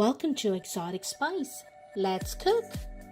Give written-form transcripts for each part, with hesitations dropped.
Welcome to Exotic Spice. Let's cook.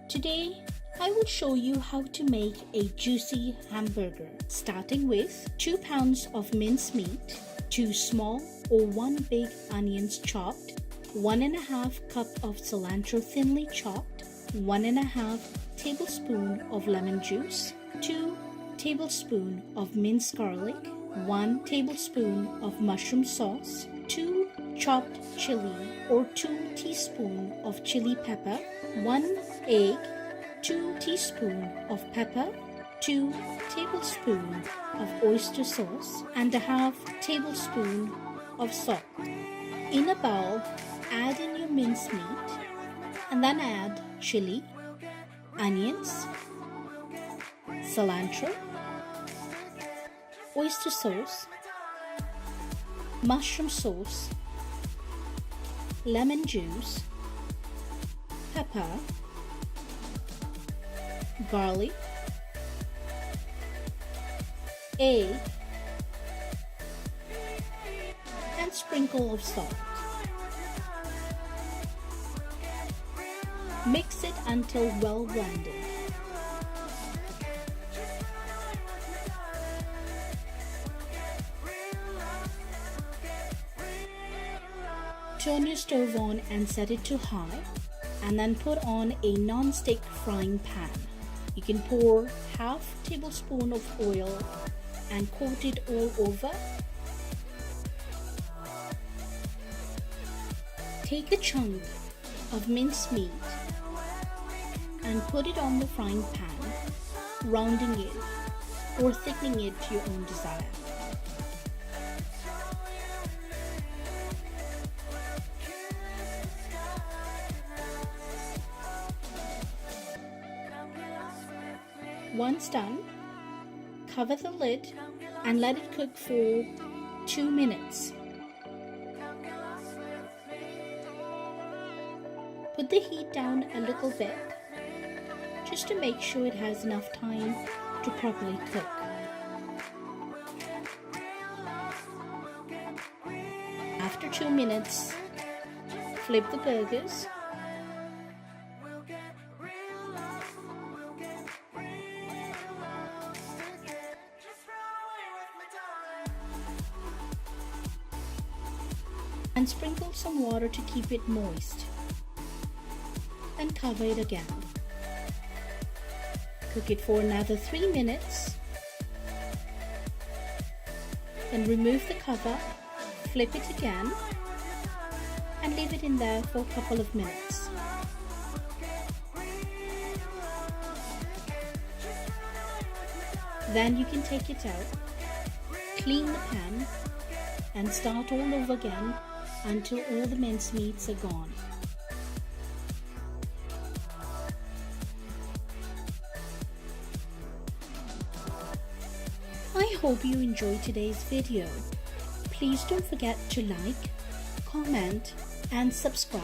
Today, I will show you how to make a juicy hamburger, starting with 2 pounds of minced meat, 2 small or 1 big onions chopped, 1.5 cup of cilantro thinly chopped, 1.5 tablespoon of lemon juice, 2 tablespoon of minced garlic, 1 tablespoon of mushroom sauce, 2 chopped chili or 2 teaspoons of chili pepper, 1 egg, 2 teaspoons of pepper, 2 tablespoons of oyster sauce, and a half tablespoon of salt. In a bowl, add in your minced meat and then add chili, onions, cilantro, oyster sauce, mushroom sauce, lemon juice, pepper, garlic, egg, and sprinkle of salt. Mix it until well blended. Turn your stove on and set it to high, and then put on a non-stick frying pan. You can pour half tablespoon of oil and coat it all over. Take a chunk of minced meat and put it on the frying pan, rounding it or thickening it to your own desire. Once done, cover the lid and let it cook for 2 minutes. Put the heat down a little bit just to make sure it has enough time to properly cook. After 2 minutes, flip the burgers . And sprinkle some water to keep it moist. And cover it again. Cook it for another 3 minutes. Then remove the cover, flip it again, and leave it in there for a couple of minutes. Then you can take it out, clean the pan, and start all over again until all the minced meats are gone. I hope you enjoyed today's video. Please don't forget to like, comment, and subscribe.